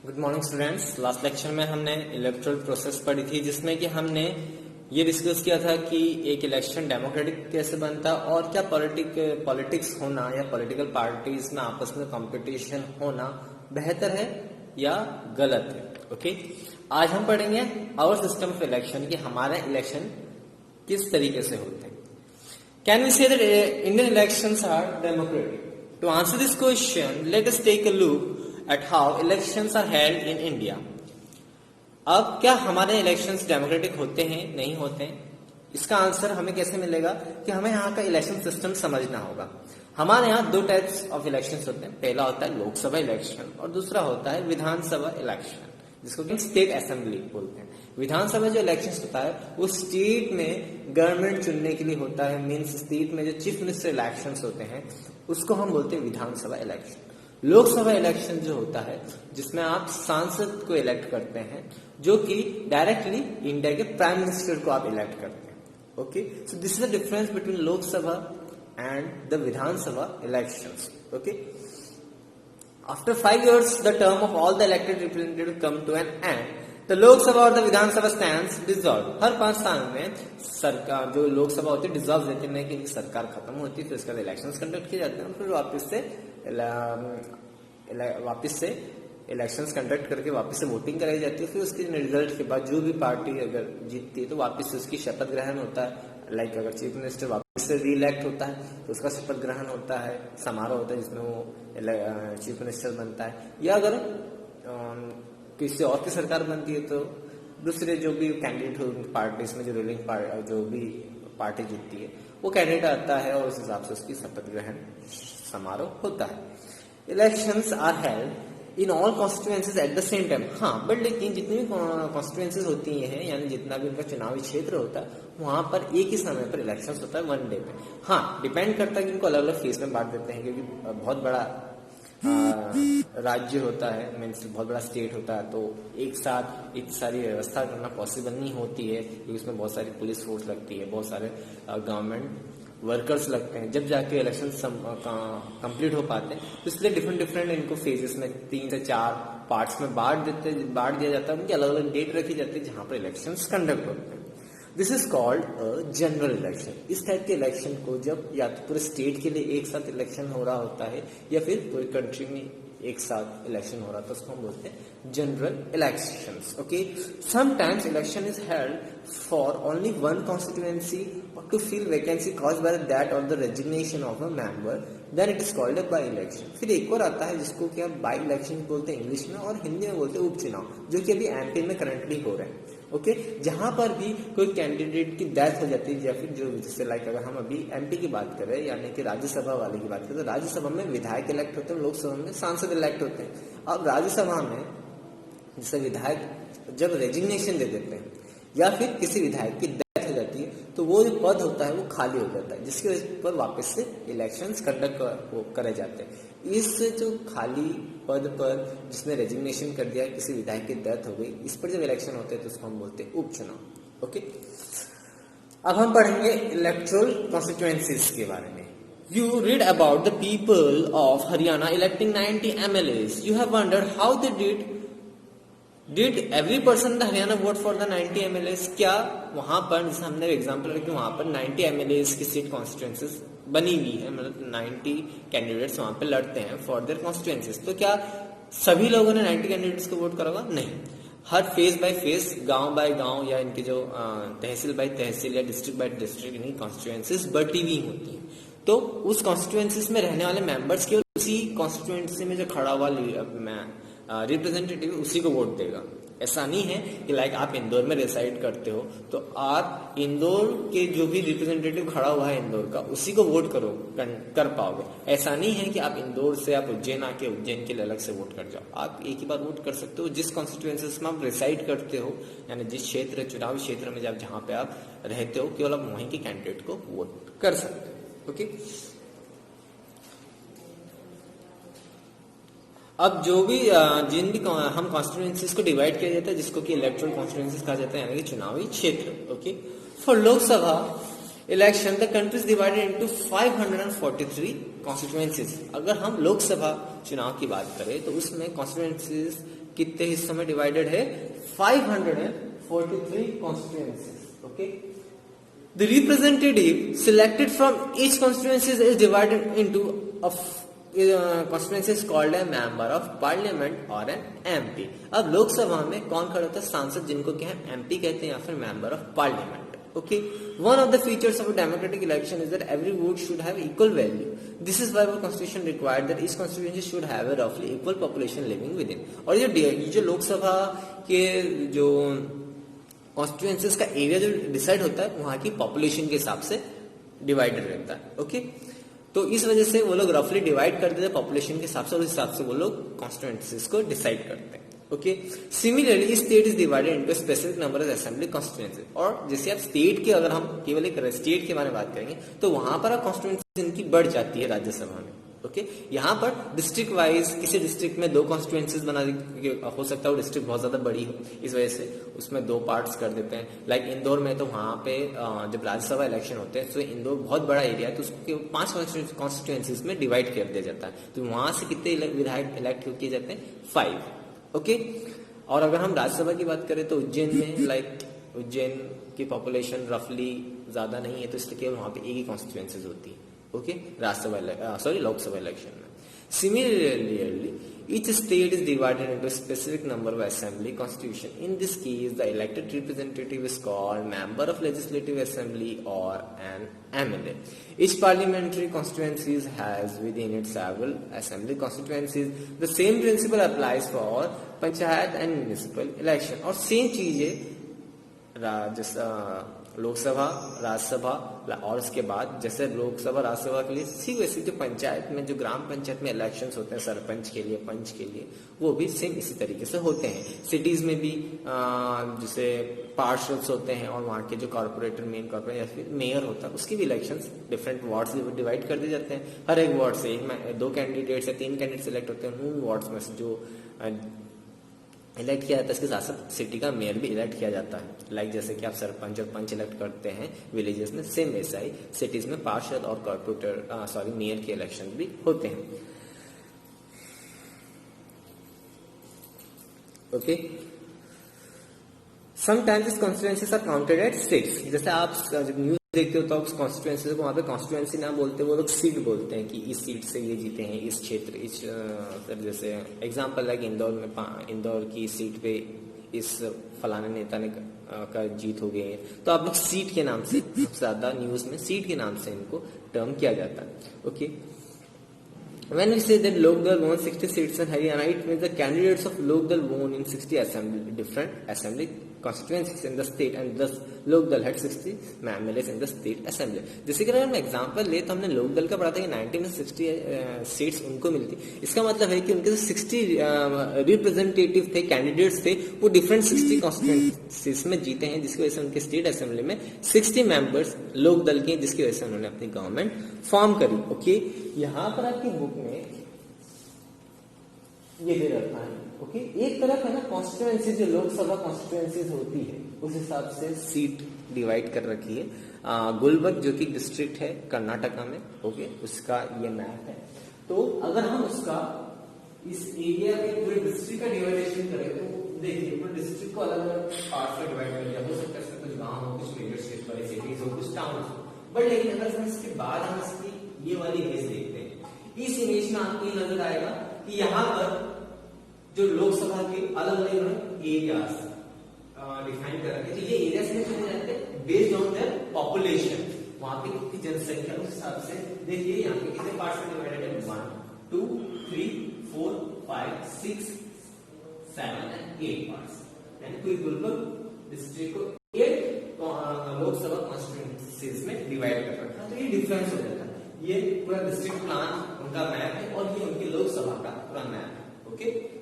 Good morning students. Last lecture में हमने electoral process पढ़ी थी, जिसमें कि हमने ये डिस्कस किया था कि एक इलेक्शन डेमोक्रेटिक कैसे बनता है और क्या पॉलिटिक्स होना या पॉलिटिकल पार्टीज में आपस में कंपटीशन होना बेहतर है या गलत है। ओके, आज हम पढ़ेंगे आवर सिस्टम ऑफ इलेक्शन कि हमारे इलेक्शन किस तरीके से होते हैं। Can we say that Indian elections are democratic? To answer this question let us take a look at how elections are held in India। अब क्या हमारे इलेक्शंस डेमोक्रेटिक होते हैं, नहीं होते हैं? इसका आंसर हमें कैसे मिलेगा कि हमें यहाँ का इलेक्शन सिस्टम समझना होगा। हमारे यहाँ दो टाइप्स ऑफ इलेक्शंस होते हैं। पहला होता है लोकसभा इलेक्शन और दूसरा होता है विधानसभा इलेक्शन, जिसको कि स्टेट असेंबली बोलते हैं। विधानसभा जो इलेक्शन होता है वो स्टेट में गवर्नमेंट चुनने के लिए होता है। मीन्स स्टेट में जो चीफ मिनिस्टर इलेक्शन होते हैं उसको हम बोलते हैं विधानसभा इलेक्शन। लोकसभा इलेक्शन जो होता है जिसमें आप सांसद को इलेक्ट करते हैं, जो कि डायरेक्टली इंडिया के प्राइम मिनिस्टर को आप इलेक्ट करते हैं। Okay, so this is the difference between Lok Sabha and the Vidhan Sabha elections. Okay, after 5 years the term of all the elected representative come to an end. The Lok Sabha और द विधानसभा स्टैंड्स डिसॉल्व। हर 5 साल में सरकार जो लोकसभा होती है डिसॉल्व देते हैं कि सरकार खत्म होती है, फिर इसके बाद इलेक्शंस कंडक्ट किए जाते हैं, फिर वापस से इलेक्शंस कंडक्ट करके वापस से वोटिंग कराई जाती है। फिर उसके रिजल्ट के बाद जो भी पार्टी अगर जीतती है तो वापस से उसकी शपथ ग्रहण होता है। लाइक अगर चीफ मिनिस्टर वापस से रीइलेक्ट होता है तो उसका शपथ ग्रहण होता है, समारोह होता है जिसमें वो चीफ मिनिस्टर बनता है। या अगर किसी और की सरकार बनती है तो दूसरे जो भी कैंडिडेट हो पार्टीज में जो रूलिंग जो भी पार्टी जीतती है वो कैंडिडेट आता है और उस हिसाब से उसकी शपथ ग्रहण समारोह होता है। Elections are held in all constituencies at the same time. हाँ, बट लेकिन जितनी भी कॉन्स्टिट्यूएंसीज होती हैं यानी जितना भी उनका चुनावी क्षेत्र होता है वहां पर एक ही समय पर इलेक्शंस होता है, वन डे पे। हाँ, डिपेंड करता है कि उनको अलग अलग फेज में बांट देते हैं, क्योंकि बहुत बड़ा राज्य होता है, मीन्स बहुत बड़ा स्टेट होता है, तो एक साथ इतनी सारी व्यवस्था करना पॉसिबल नहीं होती है, क्योंकि उसमें बहुत सारी पुलिस फोर्स लगती है, बहुत सारे गवर्नमेंट वर्कर्स लगते हैं, जब जाके इलेक्शन कंप्लीट हो पाते हैं। तो इसलिए डिफरेंट इनको फेजेस में 3 से 4 पार्ट्स में बांट दिया जाता है। उनकी अलग अलग डेट रखी जाती है जहां पर इलेक्शंस कंडक्ट होते हैं। This is called a general election. इस टाइप के इलेक्शन को जब या तो पूरे स्टेट के लिए एक साथ इलेक्शन हो रहा होता है या फिर पूरी कंट्री में एक साथ इलेक्शन हो रहा था, उसको हम बोलते हैं general elections. Okay, sometimes election is held for only one constituency to fill vacancy caused by that और the resignation of a member, then it is called a by election. फिर एक और आता है जिसको कि हम बाई इलेक्शन बोलते हैं इंग्लिश में, और हिंदी में बोलते हैं उपचुनाव, जो कि अभी एमपी में करंटली हो रहे हैं। ओके, जहां पर भी कोई कैंडिडेट की डेथ हो जाती है या फिर जो जैसे लाइक अगर हम अभी एमपी की बात करें यानी कि राज्यसभा वाले की बात करें, तो राज्यसभा में विधायक इलेक्ट होते हैं, लोकसभा में सांसद इलेक्ट होते हैं। अब राज्यसभा में जैसे विधायक जब रेजिग्नेशन दे देते हैं या फिर किसी विधायक की डेथ हो जाती है तो वो जो पद होता है वो खाली हो जाता है, जिसकी वजह पर वापस से इलेक्शंस कंडक्ट करे जाते हैं। इस जो खाली पद पर जिसने रेजिग्नेशन कर दिया, किसी विधायक की डेथ हो गई, इस पर जब इलेक्शन होते हैं तो उसको हम बोलते हैं उपचुनाव। ओके, अब हम पढ़ेंगे इलेक्टोरल कॉन्स्टिट्यूएंसीज के बारे में। You read about the people of Haryana electing 90 MLAs. You have wondered how they did every person in the Haryana vote for the 90 MLAs? क्या वहां पर, जैसे हमने एग्जांपल रखी, वहां पर 90 MLAs की सीट कॉन्स्टिट्यूएंसीज बनी हुई है, मतलब 90 कैंडिडेट्स वहां पे लड़ते हैं फॉर देयर कॉन्स्टिट्यूएंसीज। तो क्या सभी लोगों ने 90 कैंडिडेट्स को वोट करा होगा? नहीं, हर फेज बाय फेज, गांव बाय गांव या इनकी जो तहसील बाय तहसील या डिस्ट्रिक्ट बाय डिस्ट्रिक्ट इनकी कॉन्स्टिट्यूएंसीज बटी हुई होती है। तो उस कॉन्स्टिट्यूएंसीज में रहने वाले मेंबर्स केवल उसी कॉन्स्टिट्यूएंसी में जो खड़ा हुआ रिप्रेजेंटेटिव उसी को वोट देगा। ऐसा नहीं है कि लाइक आप इंदौर में रिसाइड करते हो तो आप इंदौर के जो भी रिप्रेजेंटेटिव खड़ा हुआ है इंदौर का उसी को वोट कर पाओगे। ऐसा नहीं है कि आप इंदौर से आप उज्जैन आके उज्जैन के लिए अलग से वोट कर जाओ। आप एक ही बार वोट कर सकते हो जिस कॉन्स्टिट्यूएंसी में आप रिसाइड करते हो, यानी जिस क्षेत्र चुनावी क्षेत्र में जहां पे आप रहते हो, केवल आप वहीं के कैंडिडेट को वोट कर सकते हो। ओके, अब जो भी जिन भी हम कॉन्स्टिट्यूएंसीज को डिवाइड किया जाता है जिसको कि इलेक्टोरल कॉन्स्टिट्यूएंसीज कहा जाता है, यानी कि चुनावी क्षेत्र। Okay, for Lok Sabha election the country is divided into 543 constituencies. अगर हम लोकसभा चुनाव की बात करें तो उसमें कॉन्स्टिट्यूएंसीज कितने हिस्सों में डिवाइडेड है? 543 constituencies. Okay, the representative selected from each constituencies is divided into constituency is called a member of parliament और एन एमपी। अब लोकसभा में कौन खड़ा होता है? सांसद, जिनको क्या है एमपी कहते हैं या फिर member of parliament. Okay, one of the features of a democratic election is that every vote should have equal value. This is why our constitution required that each constituency should have a roughly equal population living within. और ये जो लोकसभा के जो constituencies का area जो decide होता है वहां की पॉपुलेशन के हिसाब से डिवाइडेड रहता है। ओके, तो इस वजह से वो लोग रफली डिवाइड कर देते हैं पॉपुलेशन के हिसाब से, और उस हिसाब से वो लोग कॉन्स्टिट्यूएंसीज को डिसाइड करते हैं। Okay, similarly state is divided into specific number of assembly constituency. और जैसे आप स्टेट के, अगर हम केवल एक स्टेट के बारे में बात करेंगे तो वहां पर कॉन्स्टिट्यूएंसी इनकी बढ़ जाती है राज्यसभा में। ओके, यहाँ पर डिस्ट्रिक्ट वाइज किसी डिस्ट्रिक्ट में 2 कॉन्स्टिट्यूएंसीज बना हो सकता है, वो डिस्ट्रिक्ट बहुत ज्यादा बड़ी हो, इस वजह से उसमें 2 पार्ट्स कर देते हैं। लाइक इंदौर में तो वहां पे जब राज्यसभा इलेक्शन होते हैं तो इंदौर बहुत बड़ा एरिया है, तो उसको 5 कॉन्स्टिट्यूएंसीज में डिवाइड कर दिया जाता है। तो वहां से कितने विधायक इलेक्ट किए जाते हैं? 5। ओके, और अगर हम राज्यसभा की बात करें तो उज्जैन में, लाइक उज्जैन की पॉपुलेशन रफली ज्यादा नहीं है, तो इसलिए केवल वहां पे एक ही कॉन्स्टिट्यूएंसीज होती है। ओके, लोकसभा इलेक्शन में। Similarly, each state is divided into a specific number of assembly constitution. In this case, the elected representative is called member of legislative assembly or an MLA. Each parliamentary constituency has within it several assembly constituencies. The same principle applies for panchayat and municipal election. और same चीज है लोकसभा, राज्यसभा और उसके बाद जैसे लोकसभा राज्यसभा के लिए ठीक वैसे जो पंचायत में, जो ग्राम पंचायत में इलेक्शंस होते हैं सरपंच के लिए, पंच के लिए, वो भी सेम इसी तरीके से होते हैं। सिटीज में भी जैसे पार्षद्स होते हैं और वहाँ के जो कॉर्पोरेटर, मेन कॉर्पोरेटर या फिर मेयर होता है, उसके भी इलेक्शंस डिफरेंट वार्ड्स में डिवाइड कर दिए जाते हैं। हर एक वार्ड से 2 कैंडिडेट्स या 3 कैंडिडेट सिलेक्ट होते हैं। उन वार्ड्स में से जो इलेक्ट किया जाता है, इसके साथ साथ सिटी का मेयर भी इलेक्ट किया जाता है। लाइक जैसे कि आप सरपंच और पंच इलेक्ट करते हैं विलेजेस में, सेम वैसा ही सिटीज में पार्षद और कॉर्पोरेटर मेयर के इलेक्शन भी होते हैं। Okay, sometimes constituencies are counted at states. जैसे आप जब न्यूज देखते हो तो आप कॉन्स्टिट्यूएंसी को वहां पे कॉन्स्टिट्यूएंसी ना बोलते, वो लोग सीट बोलते हैं कि इस सीट से ये जीते हैं, इस क्षेत्र, इस जैसे एग्जांपल लाइक इंदौर में, इंदौर की सीट पे इस फलाने नेता ने का जीत हो गई है, तो आप लोग सीट के नाम से, सबसे ज्यादा न्यूज में सीट के नाम से इनको टर्म किया जाता है। Okay, when we say that Lokdal won 60 seats in Haryana, it means the candidates of Lokdal won in 60 different assembly constituencies in the state, and thus Lokdal had 60 MLAs in the state assembly. जैसे कि अगर हम example ले तो हमने लोकदल का पढ़ा था कि 90 में 60 सीट्स उनको मिलती। इसका मतलब है कि उनके जो 60 रिप्रेजेंटेटिव थे, कैंडिडेट्स थे, वो डिफरेंट 60 कॉन्स्टिट्यूएंसीज में जीते हैं, जिसकी वजह से उनके स्टेट असेंबली में 60 मेंबर्स लोकदल के, जिसकी वजह से उन्होंने अपनी गवर्नमेंट फॉर्म करी। ओके, यहाँ पर आपकी बुक में ये दे रखा है। ओके, एक तरफ है ना कॉन्स्टिट्यूएंसी, जो लोकसभा कॉन्स्टिट्यूएंसीज होती है उस हिसाब से सीट डिवाइड कर रखी है। गुलबर्ग जो कि डिस्ट्रिक्ट है कर्नाटका में, ओके, उसका ये मैप है। तो अगर हम उसका इस एरिया के पूरे डिस्ट्रिक्ट का डिवाइडेशन करें तो देखिए पूरे डिस्ट्रिक्ट को अलग अलग पार्ट्स में डिवाइड कर दिया। हो सकता है कुछ गाँव हो, कुछ मेजर स्टेट वाली सिटीज हो, कुछ टाउन हो, बट लेकिन अगर हम इसके बाद हम इसकी ये वाली इमेज देखते हैं, इस इमेज में आपको ये नजर आएगा कि यहाँ पर जो लोकसभा के अलग अलग एरियाज डिफाइन कर रखे, तो ये एरियाज में चले जाते हैं बेस्ड ऑन देयर पॉपुलेशन, वहां पे कितनी जनसंख्या, उस हिसाब से देखिए यहाँ पे कितने पार्ट्स में डिवाइडेड है, 1 2 3 4 5 6 7 and 8 पार्ट्स। यानी कोई गुलबर्ग डिस्ट्रिक्ट को 8 लोकसभा कॉन्स्टिट्यूएंसीज में डिवाइड कर रखा है। तो ये डिफरेंस हो जाता है। ये पूरा डिस्ट्रिक्ट प्लान उनका मैप है और ये उनकी लोकसभा का पूरा मैप है। ओके,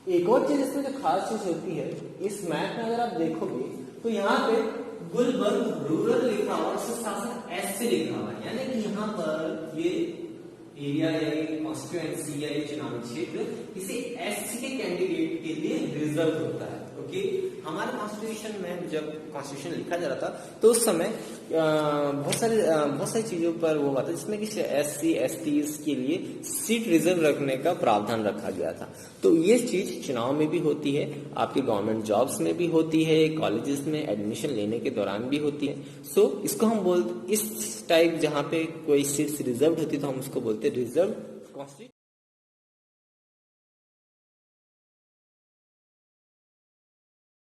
एक और चीज इसमें जो खास चीज होती है, इस मैप में अगर आप देखोगे तो यहाँ पे गुलबर्ग रूरल लिखा हुआ, उसके साथ साथ एस से लिखा हुआ है, यानी कि यहाँ पर ये एरिया या ये कॉन्स्टिट्यूएंसी या ये चुनावी क्षेत्र किसी एससी के कैंडिडेट के लिए रिजर्व होता है। ओके, हमारे कॉन्स्टिट्यूशन में जब कॉन्स्टिट्यूशन लिखा जा रहा था तो उस समय बहुत सारी चीजों पर वो बात है जिसमें कि SC STs के लिए सीट रिजर्व रखने का प्रावधान रखा गया था। तो ये चीज चुनाव में भी होती है, आपकी गवर्नमेंट जॉब्स में भी होती है, कॉलेजेस में एडमिशन लेने के दौरान भी होती है। सो इसको हम बोलते, इस टाइप जहाँ पे कोई सीट्स रिजर्व होती है तो हम उसको बोलते हैं रिजर्व कॉन्स्टिट्यूशन।